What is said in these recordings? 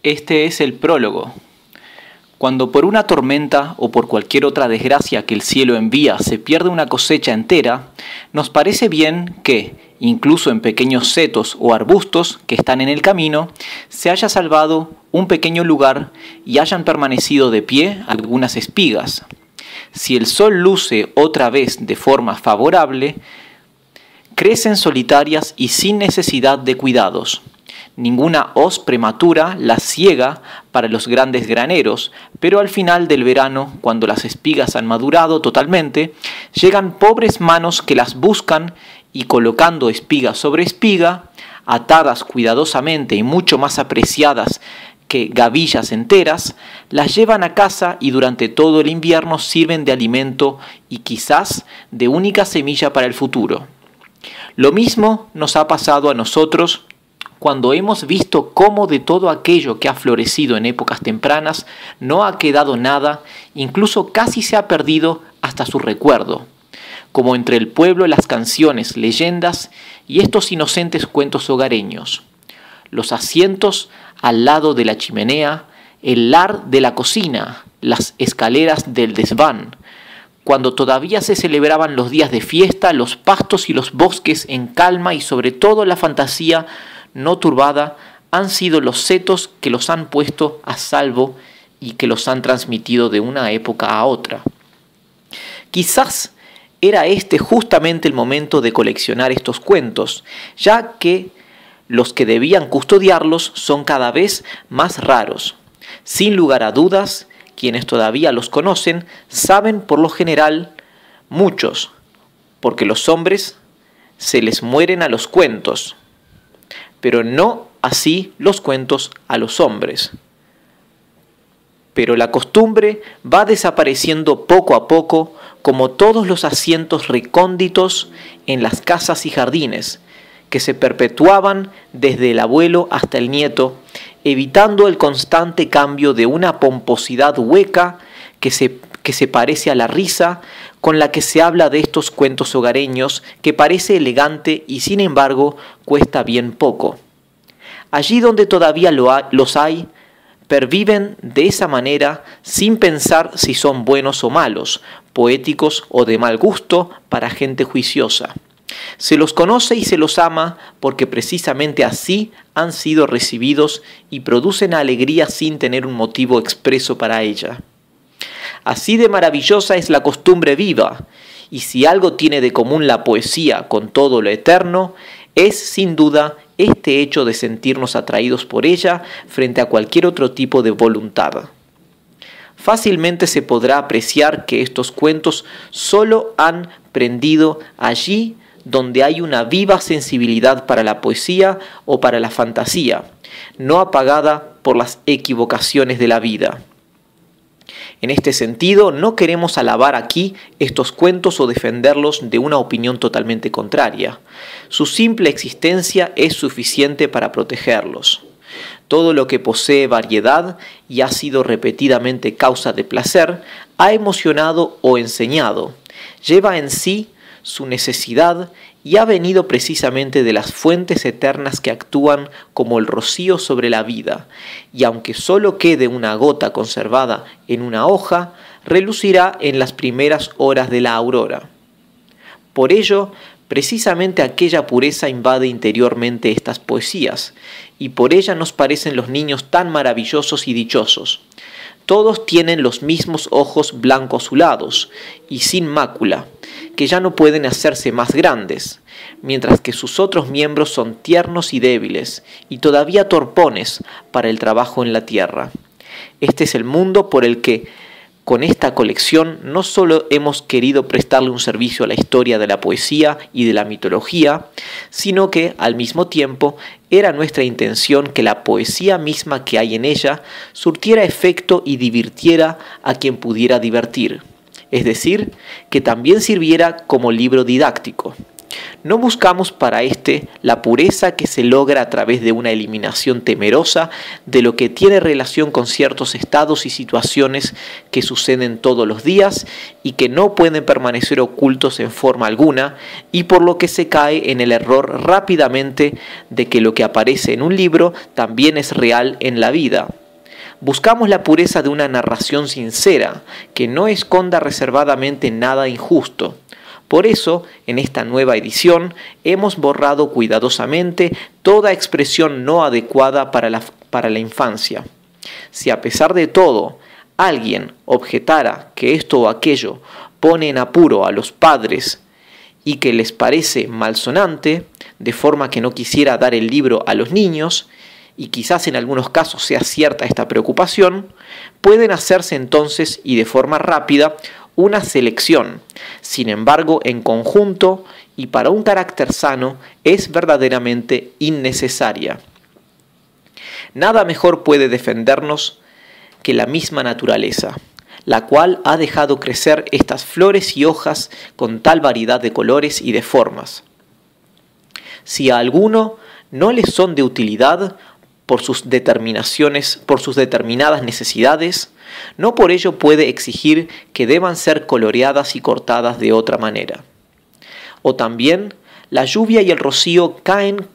Este es el prólogo. Cuando por una tormenta o por cualquier otra desgracia que el cielo envía se pierde una cosecha entera, nos parece bien que, incluso en pequeños setos o arbustos que están en el camino, se haya salvado un pequeño lugar y hayan permanecido de pie algunas espigas. Si el sol luce otra vez de forma favorable, crecen solitarias y sin necesidad de cuidados. Ninguna hoz prematura las ciega para los grandes graneros, pero al final del verano, cuando las espigas han madurado totalmente, llegan pobres manos que las buscan y colocando espiga sobre espiga, atadas cuidadosamente y mucho más apreciadas que gavillas enteras, las llevan a casa y durante todo el invierno sirven de alimento y quizás de única semilla para el futuro. Lo mismo nos ha pasado a nosotros cuando hemos visto cómo de todo aquello que ha florecido en épocas tempranas no ha quedado nada, incluso casi se ha perdido hasta su recuerdo, como entre el pueblo las canciones, leyendas y estos inocentes cuentos hogareños. Los asientos al lado de la chimenea, el lar de la cocina, las escaleras del desván, cuando todavía se celebraban los días de fiesta, los pastos y los bosques en calma y sobre todo la fantasía no turbada, han sido los setos que los han puesto a salvo y que los han transmitido de una época a otra. Quizás era este justamente el momento de coleccionar estos cuentos, ya que los que debían custodiarlos son cada vez más raros. Sin lugar a dudas, quienes todavía los conocen saben por lo general muchos, porque los hombres se les mueren a los cuentos, pero no así los cuentos a los hombres. Pero la costumbre va desapareciendo poco a poco, como todos los asientos recónditos en las casas y jardines, que se perpetuaban desde el abuelo hasta el nieto, evitando el constante cambio de una pomposidad hueca que se parece a la risa con la que se habla de estos cuentos hogareños, que parece elegante y sin embargo cuesta bien poco. Allí donde todavía los hay, perviven de esa manera sin pensar si son buenos o malos, poéticos o de mal gusto para gente juiciosa. Se los conoce y se los ama porque precisamente así han sido recibidos y producen alegría sin tener un motivo expreso para ella. Así de maravillosa es la costumbre viva, y si algo tiene de común la poesía con todo lo eterno, es sin duda este hecho de sentirnos atraídos por ella frente a cualquier otro tipo de voluntad. Fácilmente se podrá apreciar que estos cuentos solo han prendido allí donde hay una viva sensibilidad para la poesía o para la fantasía, no apagada por las equivocaciones de la vida. En este sentido, no queremos alabar aquí estos cuentos o defenderlos de una opinión totalmente contraria. Su simple existencia es suficiente para protegerlos. Todo lo que posee variedad y ha sido repetidamente causa de placer, ha emocionado o enseñado, lleva en sí su necesidad y ha venido precisamente de las fuentes eternas que actúan como el rocío sobre la vida, y aunque solo quede una gota conservada en una hoja, relucirá en las primeras horas de la aurora. Por ello, precisamente aquella pureza invade interiormente estas poesías, y por ella nos parecen los niños tan maravillosos y dichosos. Todos tienen los mismos ojos blanco azulados y sin mácula, que ya no pueden hacerse más grandes, mientras que sus otros miembros son tiernos y débiles, y todavía torpones para el trabajo en la tierra. Este es el mundo por el que, con esta colección, no solo hemos querido prestarle un servicio a la historia de la poesía y de la mitología, sino que, al mismo tiempo, era nuestra intención que la poesía misma que hay en ella surtiera efecto y divirtiera a quien pudiera divertir, es decir, que también sirviera como libro didáctico. No buscamos para éste la pureza que se logra a través de una eliminación temerosa de lo que tiene relación con ciertos estados y situaciones que suceden todos los días y que no pueden permanecer ocultos en forma alguna, y por lo que se cae en el error rápidamente de que lo que aparece en un libro también es real en la vida. Buscamos la pureza de una narración sincera, que no esconda reservadamente nada injusto. Por eso, en esta nueva edición, hemos borrado cuidadosamente toda expresión no adecuada para la infancia. Si a pesar de todo, alguien objetara que esto o aquello pone en apuro a los padres y que les parece malsonante, de forma que no quisiera dar el libro a los niños, y quizás en algunos casos sea cierta esta preocupación, pueden hacerse entonces y de forma rápida una selección. Sin embargo, en conjunto y para un carácter sano es verdaderamente innecesaria. Nada mejor puede defendernos que la misma naturaleza, la cual ha dejado crecer estas flores y hojas con tal variedad de colores y de formas. Si a alguno no les son de utilidad por sus determinadas necesidades, no por ello puede exigir que deban ser coloreadas y cortadas de otra manera. O también, la lluvia y el rocío caen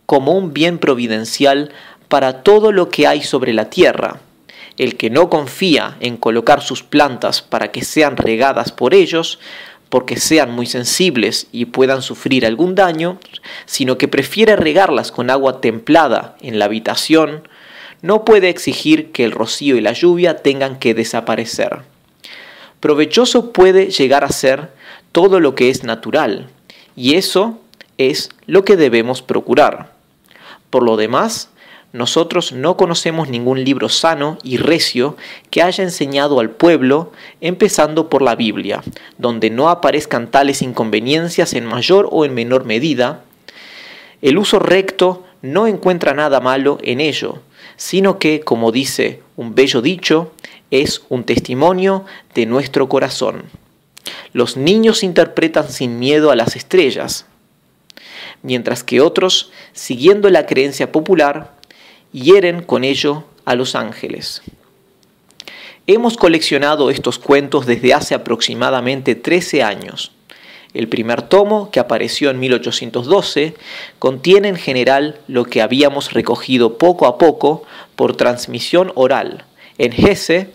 como un bien providencial para todo lo que hay sobre la tierra. El que no confía en colocar sus plantas para que sean regadas por ellos, porque sean muy sensibles y puedan sufrir algún daño, sino que prefiere regarlas con agua templada en la habitación, no puede exigir que el rocío y la lluvia tengan que desaparecer. Provechoso puede llegar a ser todo lo que es natural, y eso es lo que debemos procurar. Por lo demás, nosotros no conocemos ningún libro sano y recio que haya enseñado al pueblo, empezando por la Biblia, donde no aparezcan tales inconveniencias en mayor o en menor medida. El uso recto no encuentra nada malo en ello, sino que, como dice un bello dicho, es un testimonio de nuestro corazón. Los niños interpretan sin miedo a las estrellas, mientras que otros, siguiendo la creencia popular, hieren con ello a los ángeles. Hemos coleccionado estos cuentos desde hace aproximadamente 13 años. El primer tomo, que apareció en 1812, contiene en general lo que habíamos recogido poco a poco por transmisión oral en Hesse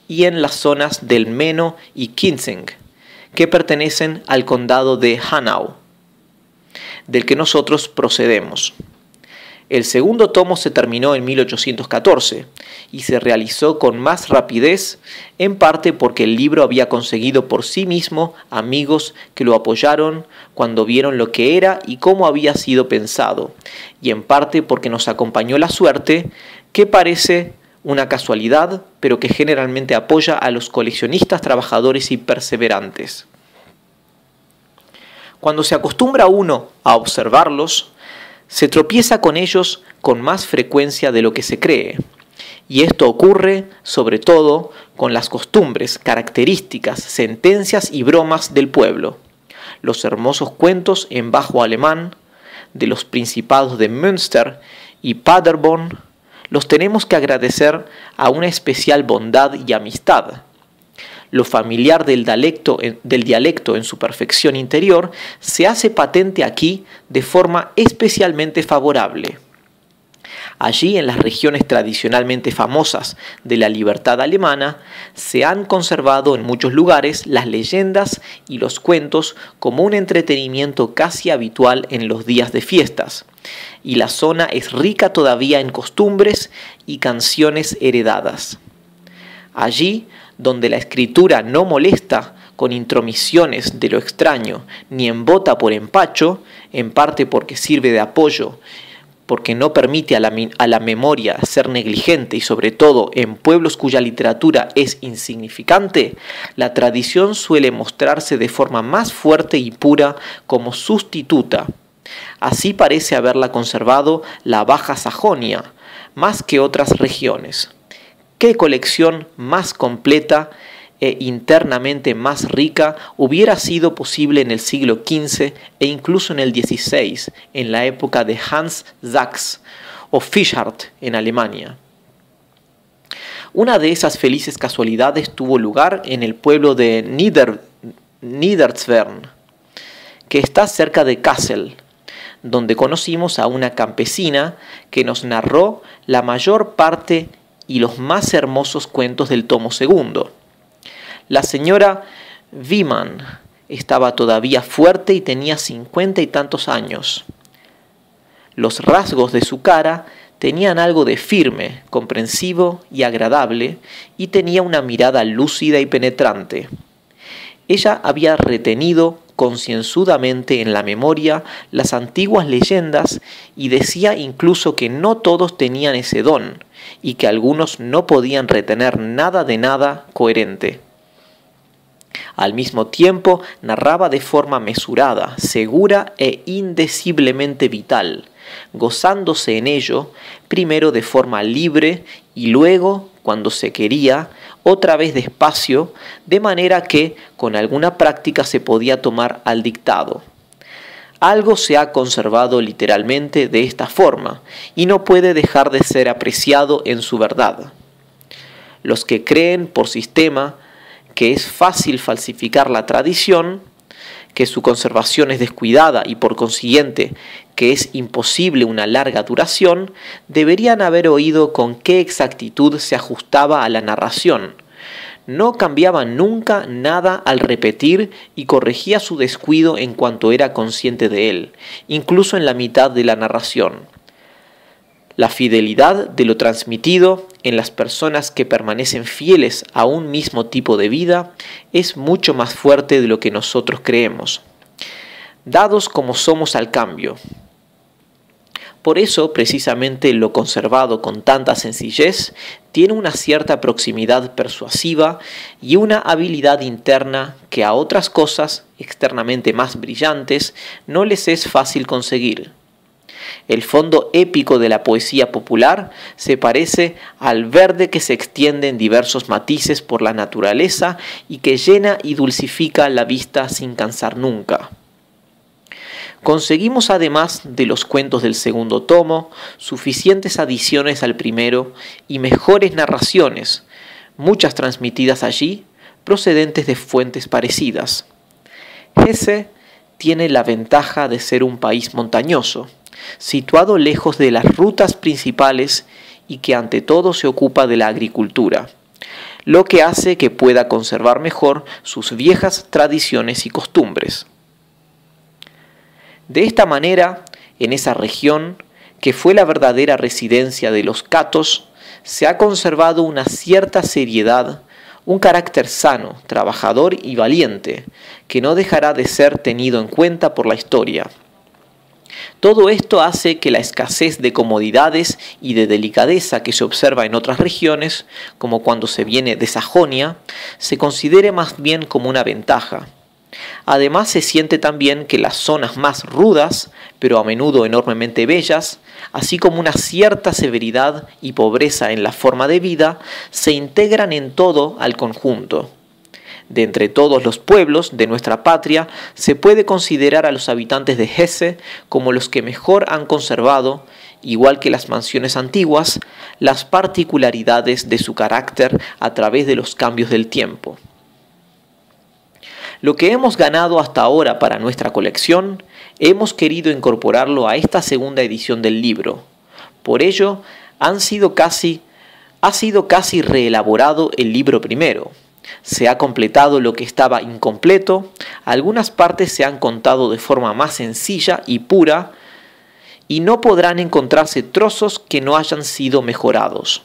y en las zonas del Meno y Kinzig, que pertenecen al condado de Hanau, del que nosotros procedemos. El segundo tomo se terminó en 1814 y se realizó con más rapidez, en parte porque el libro había conseguido por sí mismo amigos que lo apoyaron cuando vieron lo que era y cómo había sido pensado, y en parte porque nos acompañó la suerte, que parece una casualidad, pero que generalmente apoya a los coleccionistas trabajadores y perseverantes. Cuando se acostumbra uno a observarlos, se tropieza con ellos con más frecuencia de lo que se cree, y esto ocurre sobre todo con las costumbres, características, sentencias y bromas del pueblo. Los hermosos cuentos en bajo alemán de los principados de Münster y Paderborn los tenemos que agradecer a una especial bondad y amistad. Lo familiar del dialecto en su perfección interior se hace patente aquí de forma especialmente favorable. Allí, en las regiones tradicionalmente famosas de la libertad alemana, se han conservado en muchos lugares las leyendas y los cuentos como un entretenimiento casi habitual en los días de fiestas, y la zona es rica todavía en costumbres y canciones heredadas. Allí, donde la escritura no molesta con intromisiones de lo extraño, ni embota por empacho, en parte porque sirve de apoyo, porque no permite a la memoria ser negligente y sobre todo en pueblos cuya literatura es insignificante, la tradición suele mostrarse de forma más fuerte y pura como sustituta. Así parece haberla conservado la Baja Sajonia, más que otras regiones. ¿Qué colección más completa e internamente más rica hubiera sido posible en el siglo XV e incluso en el XVI, en la época de Hans Sachs o Fischart en Alemania. Una de esas felices casualidades tuvo lugar en el pueblo de Niederzwern, que está cerca de Kassel, donde conocimos a una campesina que nos narró la mayor parte y los más hermosos cuentos del tomo segundo. La señora Wiemann estaba todavía fuerte y tenía 50 y tantos años. Los rasgos de su cara tenían algo de firme, comprensivo y agradable, y tenía una mirada lúcida y penetrante. Ella había retenido concienzudamente en la memoria las antiguas leyendas y decía incluso que no todos tenían ese don y que algunos no podían retener nada de nada coherente. Al mismo tiempo narraba de forma mesurada, segura e indeciblemente vital, gozándose en ello, primero de forma libre y luego, cuando se quería, otra vez despacio, de manera que con alguna práctica se podía tomar al dictado. Algo se ha conservado literalmente de esta forma y no puede dejar de ser apreciado en su verdad. Los que creen por sistema que es fácil falsificar la tradición, que su conservación es descuidada y por consiguiente que es imposible una larga duración, deberían haber oído con qué exactitud se ajustaba a la narración. No cambiaba nunca nada al repetir y corregía su descuido en cuanto era consciente de él, incluso en la mitad de la narración. La fidelidad de lo transmitido en las personas que permanecen fieles a un mismo tipo de vida es mucho más fuerte de lo que nosotros creemos, dados como somos al cambio. Por eso, precisamente, lo conservado con tanta sencillez tiene una cierta proximidad persuasiva y una habilidad interna que a otras cosas, externamente más brillantes, no les es fácil conseguir. El fondo épico de la poesía popular se parece al verde que se extiende en diversos matices por la naturaleza y que llena y dulcifica la vista sin cansar nunca. Conseguimos además de los cuentos del segundo tomo suficientes adiciones al primero y mejores narraciones, muchas transmitidas allí, procedentes de fuentes parecidas. Hesse tiene la ventaja de ser un país montañoso, situado lejos de las rutas principales y que ante todo se ocupa de la agricultura, lo que hace que pueda conservar mejor sus viejas tradiciones y costumbres. De esta manera, en esa región, que fue la verdadera residencia de los catos, se ha conservado una cierta seriedad, un carácter sano, trabajador y valiente, que no dejará de ser tenido en cuenta por la historia. Todo esto hace que la escasez de comodidades y de delicadeza que se observa en otras regiones, como cuando se viene de Sajonia, se considere más bien como una ventaja. Además se siente también que las zonas más rudas, pero a menudo enormemente bellas, así como una cierta severidad y pobreza en la forma de vida, se integran en todo al conjunto. De entre todos los pueblos de nuestra patria, se puede considerar a los habitantes de Hesse como los que mejor han conservado, igual que las mansiones antiguas, las particularidades de su carácter a través de los cambios del tiempo. Lo que hemos ganado hasta ahora para nuestra colección, hemos querido incorporarlo a esta segunda edición del libro. Por ello, ha sido casi reelaborado el libro primero. Se ha completado lo que estaba incompleto, algunas partes se han contado de forma más sencilla y pura, y no podrán encontrarse trozos que no hayan sido mejorados.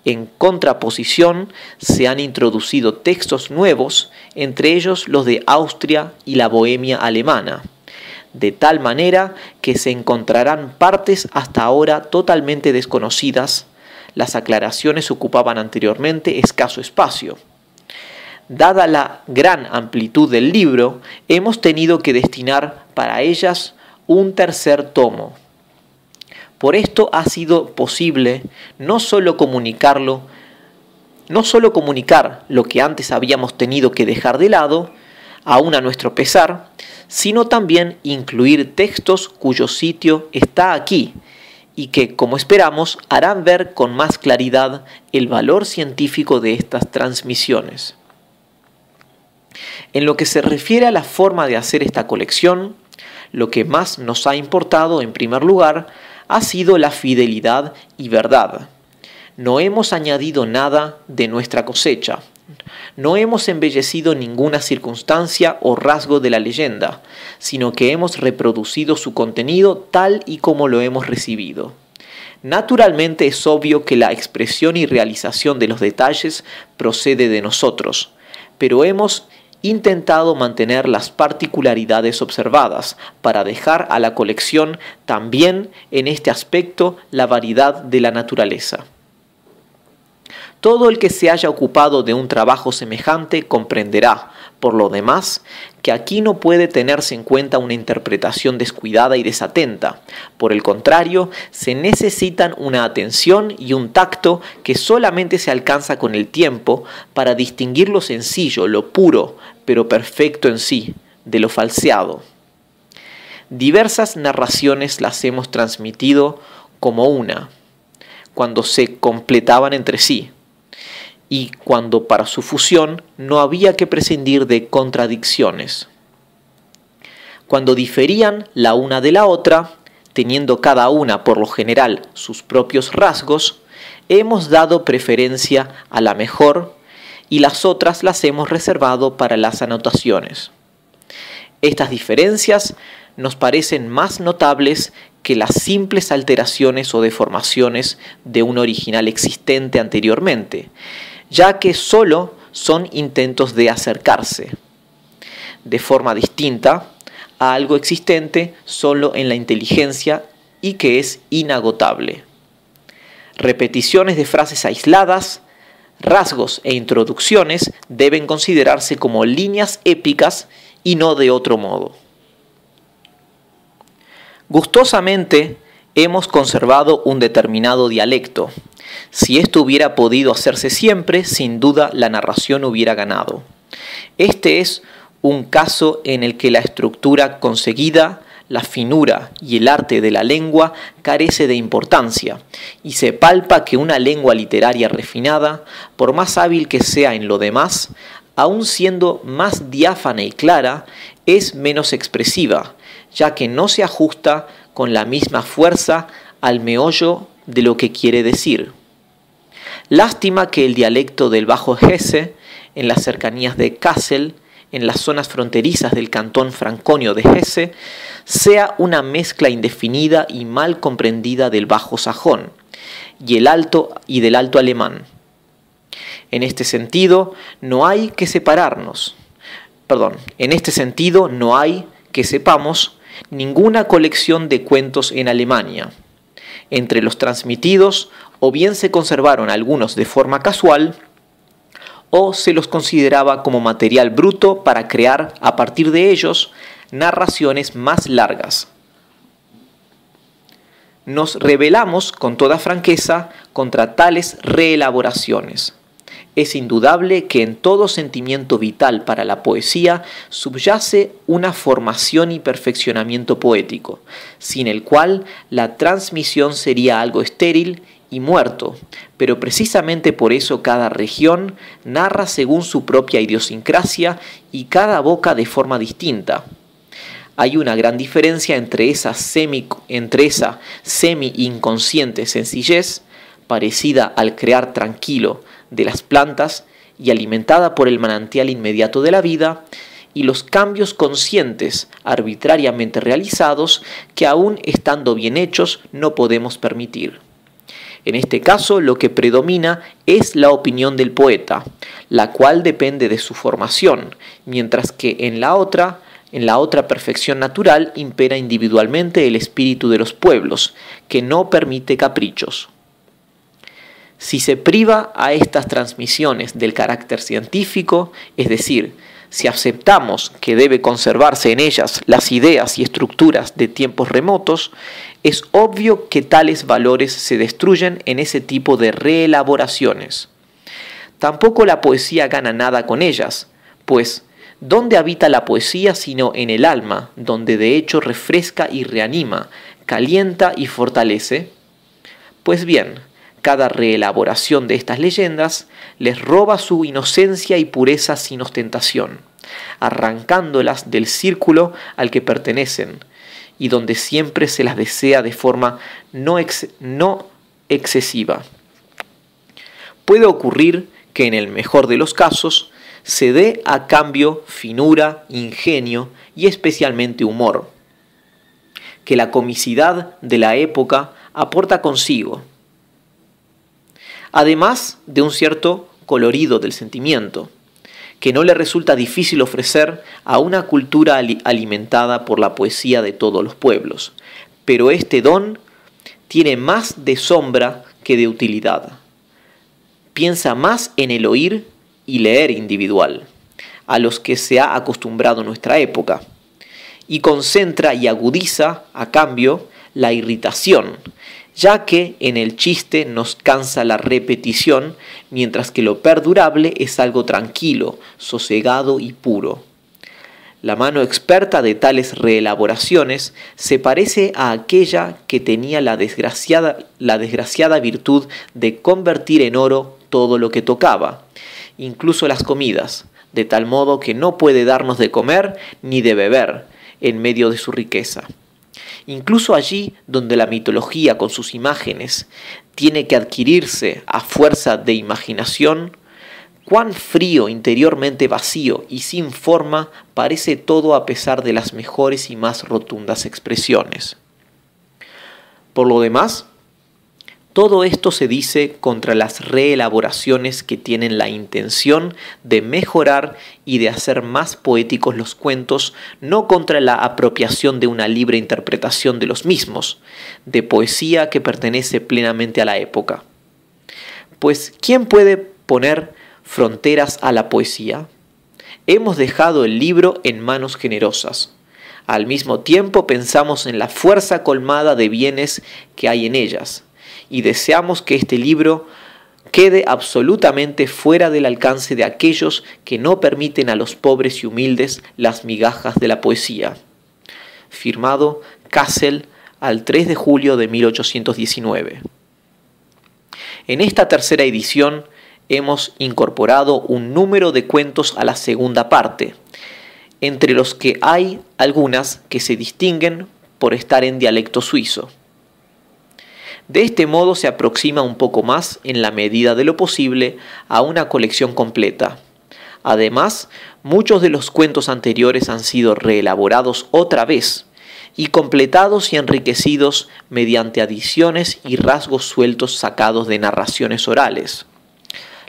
En contraposición, se han introducido textos nuevos, entre ellos los de Austria y la Bohemia alemana, de tal manera que se encontrarán partes hasta ahora totalmente desconocidas. Las aclaraciones ocupaban anteriormente escaso espacio. Dada la gran amplitud del libro, hemos tenido que destinar para ellas un tercer tomo. Por esto ha sido posible no solo comunicarlo no solo comunicar lo que antes habíamos tenido que dejar de lado, aún a nuestro pesar, sino también incluir textos cuyo sitio está aquí y que, como esperamos, harán ver con más claridad el valor científico de estas transmisiones. En lo que se refiere a la forma de hacer esta colección, lo que más nos ha importado en primer lugar ha sido la fidelidad y verdad. No hemos añadido nada de nuestra cosecha. No hemos embellecido ninguna circunstancia o rasgo de la leyenda, sino que hemos reproducido su contenido tal y como lo hemos recibido. Naturalmente es obvio que la expresión y realización de los detalles procede de nosotros, pero hemos intentado mantener las particularidades observadas para dejar a la colección también en este aspecto la variedad de la naturaleza. Todo el que se haya ocupado de un trabajo semejante comprenderá, por lo demás, que aquí no puede tenerse en cuenta una interpretación descuidada y desatenta. Por el contrario, se necesitan una atención y un tacto que solamente se alcanza con el tiempo para distinguir lo sencillo, lo puro, pero perfecto en sí, de lo falseado. Diversas narraciones las hemos transmitido como una, cuando se completaban entre sí, y cuando para su fusión no había que prescindir de contradicciones. Cuando diferían la una de la otra, teniendo cada una por lo general sus propios rasgos, hemos dado preferencia a la mejor y las otras las hemos reservado para las anotaciones. Estas diferencias nos parecen más notables que las simples alteraciones o deformaciones de un original existente anteriormente, ya que solo son intentos de acercarse de forma distinta a algo existente solo en la inteligencia y que es inagotable. Repeticiones de frases aisladas, rasgos e introducciones deben considerarse como líneas épicas y no de otro modo. Gustosamente hemos conservado un determinado dialecto. Si esto hubiera podido hacerse siempre, sin duda la narración hubiera ganado. Este es un caso en el que la estructura conseguida, la finura y el arte de la lengua carece de importancia, y se palpa que una lengua literaria refinada, por más hábil que sea en lo demás, aun siendo más diáfana y clara, es menos expresiva, ya que no se ajusta con la misma fuerza al meollo de lo que quiere decir. Lástima que el dialecto del Bajo Hesse, en las cercanías de Kassel, en las zonas fronterizas del cantón franconio de Hesse, sea una mezcla indefinida y mal comprendida del bajo sajón y del alto alemán. En este sentido, no hay que sepamos ninguna colección de cuentos en Alemania. Entre los transmitidos, o bien se conservaron algunos de forma casual, o se los consideraba como material bruto para crear, a partir de ellos, narraciones más largas. Nos rebelamos con toda franqueza contra tales reelaboraciones. Es indudable que en todo sentimiento vital para la poesía subyace una formación y perfeccionamiento poético, sin el cual la transmisión sería algo estéril y muerto, pero precisamente por eso cada región narra según su propia idiosincrasia y cada boca de forma distinta. Hay una gran diferencia entre esa semi-inconsciente sencillez, parecida al crear tranquilo de las plantas y alimentada por el manantial inmediato de la vida, y los cambios conscientes arbitrariamente realizados que aún estando bien hechos no podemos permitir. En este caso lo que predomina es la opinión del poeta, la cual depende de su formación, mientras que en la otra perfección natural impera individualmente el espíritu de los pueblos, que no permite caprichos. Si se priva a estas transmisiones del carácter científico, es decir, si aceptamos que debe conservarse en ellas las ideas y estructuras de tiempos remotos, es obvio que tales valores se destruyen en ese tipo de reelaboraciones. Tampoco la poesía gana nada con ellas, pues ¿dónde habita la poesía sino en el alma, donde de hecho refresca y reanima, calienta y fortalece? Pues bien, cada reelaboración de estas leyendas les roba su inocencia y pureza sin ostentación, arrancándolas del círculo al que pertenecen, y donde siempre se las desea de forma no excesiva. Puede ocurrir que en el mejor de los casos se dé a cambio finura, ingenio y especialmente humor, que la comicidad de la época aporta consigo, además de un cierto colorido del sentimiento, que no le resulta difícil ofrecer a una cultura alimentada por la poesía de todos los pueblos. Pero este don tiene más de sombra que de utilidad. Piensa más en el oír y leer individual, a los que se ha acostumbrado nuestra época, y concentra y agudiza, a cambio, la irritación, ya que en el chiste nos cansa la repetición, mientras que lo perdurable es algo tranquilo, sosegado y puro. La mano experta de tales reelaboraciones se parece a aquella que tenía la desgraciada virtud de convertir en oro todo lo que tocaba, incluso las comidas, de tal modo que no puede darnos de comer ni de beber en medio de su riqueza. Incluso allí donde la mitología con sus imágenes tiene que adquirirse a fuerza de imaginación, cuán frío, interiormente vacío y sin forma parece todo a pesar de las mejores y más rotundas expresiones. Por lo demás, todo esto se dice contra las reelaboraciones que tienen la intención de mejorar y de hacer más poéticos los cuentos, no contra la apropiación de una libre interpretación de los mismos, de poesía que pertenece plenamente a la época. Pues, ¿quién puede poner fronteras a la poesía? Hemos dejado el libro en manos generosas. Al mismo tiempo pensamos en la fuerza colmada de bienes que hay en ellas, y deseamos que este libro quede absolutamente fuera del alcance de aquellos que no permiten a los pobres y humildes las migajas de la poesía. Firmado Kassel al 3 de julio de 1819. En esta tercera edición hemos incorporado un número de cuentos a la segunda parte, entre los que hay algunas que se distinguen por estar en dialecto suizo. De este modo se aproxima un poco más, en la medida de lo posible, a una colección completa. Además, muchos de los cuentos anteriores han sido reelaborados otra vez y completados y enriquecidos mediante adiciones y rasgos sueltos sacados de narraciones orales.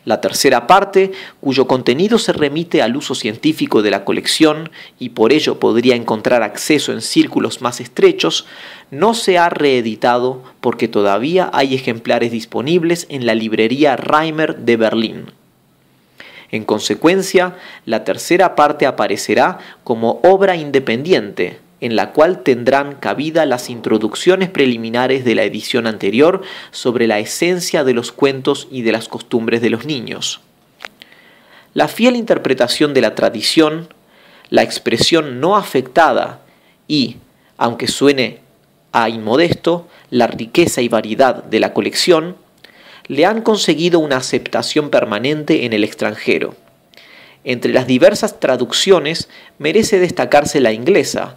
La tercera parte, cuyo contenido se remite al uso científico de la colección y por ello podría encontrar acceso en círculos más estrechos, no se ha reeditado porque todavía hay ejemplares disponibles en la librería Reimer de Berlín. En consecuencia, la tercera parte aparecerá como obra independiente, en la cual tendrán cabida las introducciones preliminares de la edición anterior sobre la esencia de los cuentos y de las costumbres de los niños. La fiel interpretación de la tradición, la expresión no afectada y, aunque suene a inmodesto, la riqueza y variedad de la colección, le han conseguido una aceptación permanente en el extranjero. Entre las diversas traducciones merece destacarse la inglesa,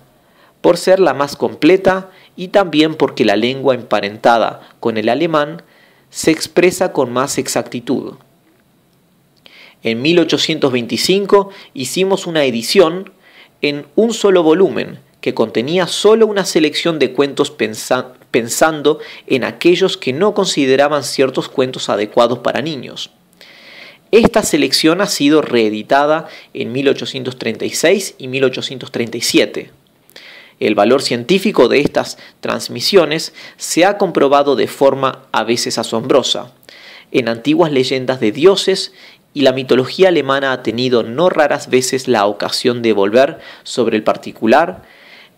por ser la más completa y también porque la lengua emparentada con el alemán se expresa con más exactitud. En 1825 hicimos una edición en un solo volumen que contenía solo una selección de cuentos pensando en aquellos que no consideraban ciertos cuentos adecuados para niños. Esta selección ha sido reeditada en 1836 y 1837. El valor científico de estas transmisiones se ha comprobado de forma a veces asombrosa en antiguas leyendas de dioses, y la mitología alemana ha tenido no raras veces la ocasión de volver sobre el particular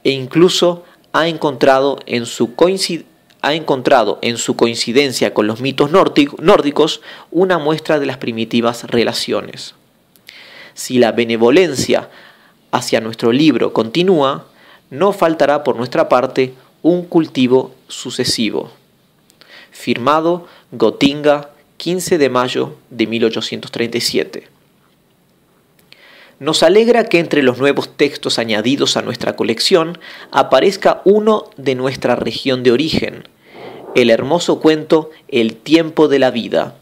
e incluso ha encontrado en su ha encontrado en su coincidencia con los mitos nórdicos una muestra de las primitivas relaciones. Si la benevolencia hacia nuestro libro continúa, no faltará por nuestra parte un cultivo sucesivo. Firmado Gotinga, 15 de mayo de 1837. Nos alegra que entre los nuevos textos añadidos a nuestra colección aparezca uno de nuestra región de origen, el hermoso cuento El tiempo de la vida.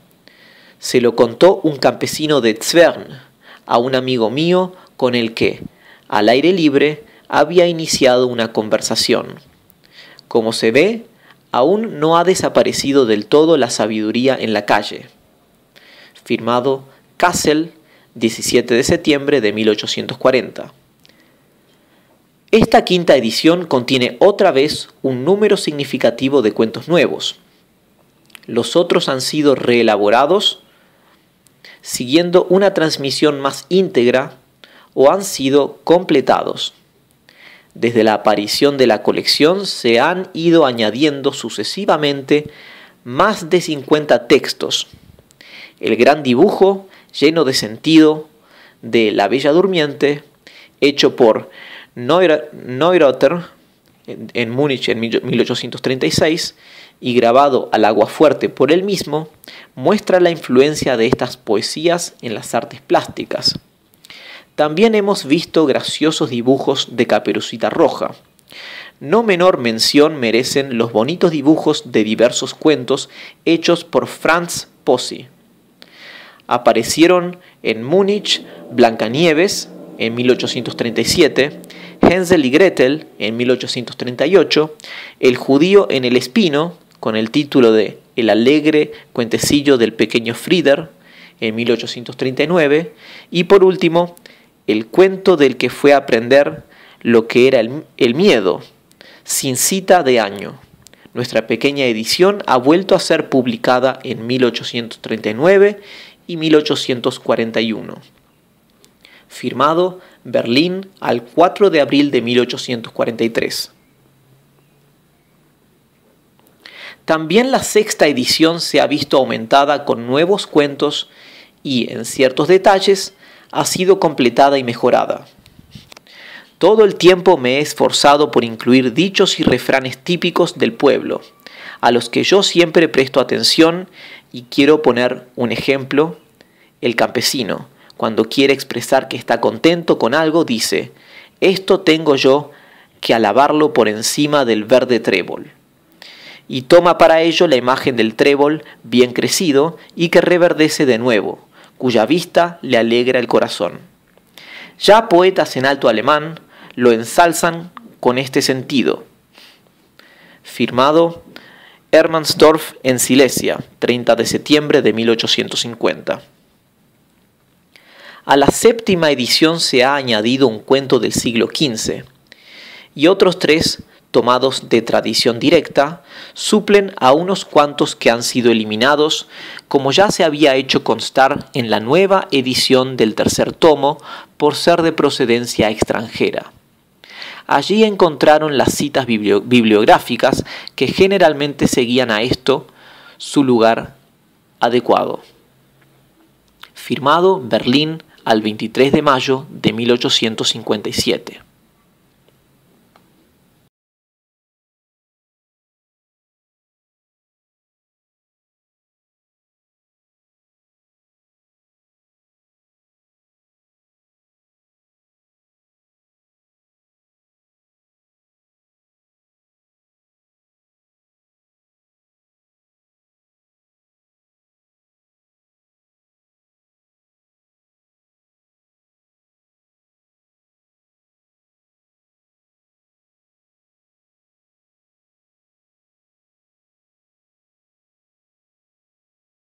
Se lo contó un campesino de Zwern a un amigo mío con el que, al aire libre, había iniciado una conversación. Como se ve, aún no ha desaparecido del todo la sabiduría en la calle. Firmado Kassel, 17 de septiembre de 1840. Esta quinta edición contiene otra vez un número significativo de cuentos nuevos. Los otros han sido reelaborados siguiendo una transmisión más íntegra o han sido completados. Desde la aparición de la colección se han ido añadiendo sucesivamente más de 50 textos. El gran dibujo lleno de sentido de La Bella Durmiente, hecho por Neureuther en Múnich en 1836 y grabado al aguafuerte por él mismo, muestra la influencia de estas poesías en las artes plásticas. También hemos visto graciosos dibujos de Caperucita Roja. No menor mención merecen los bonitos dibujos de diversos cuentos hechos por Franz Pozzi. Aparecieron en Múnich Blancanieves en 1837, Hänsel y Gretel en 1838, El judío en el espino, con el título de El alegre cuentecillo del pequeño Frieder en 1839, y por último, El cuento del que fue a aprender lo que era el miedo, sin cita de año. Nuestra pequeña edición ha vuelto a ser publicada en 1839 y 1841. Firmado Berlín al 4 de abril de 1843. También la sexta edición se ha visto aumentada con nuevos cuentos y, en ciertos detalles, ha sido completada y mejorada. Todo el tiempo me he esforzado por incluir dichos y refranes típicos del pueblo, a los que yo siempre presto atención, y quiero poner un ejemplo. El campesino, cuando quiere expresar que está contento con algo, dice: «Esto tengo yo que alabarlo por encima del verde trébol». Y toma para ello la imagen del trébol bien crecido y que reverdece de nuevo, cuya vista le alegra el corazón. Ya poetas en alto alemán lo ensalzan con este sentido. Firmado Hermannsdorf en Silesia, 30 de septiembre de 1850. A la séptima edición se ha añadido un cuento del siglo XV, y otros 3, tomados de tradición directa, suplen a unos cuantos que han sido eliminados, como ya se había hecho constar en la nueva edición del tercer tomo, por ser de procedencia extranjera. Allí encontraron las citas bibliográficas que generalmente seguían a esto su lugar adecuado. Firmado Berlín al 23 de mayo de 1857.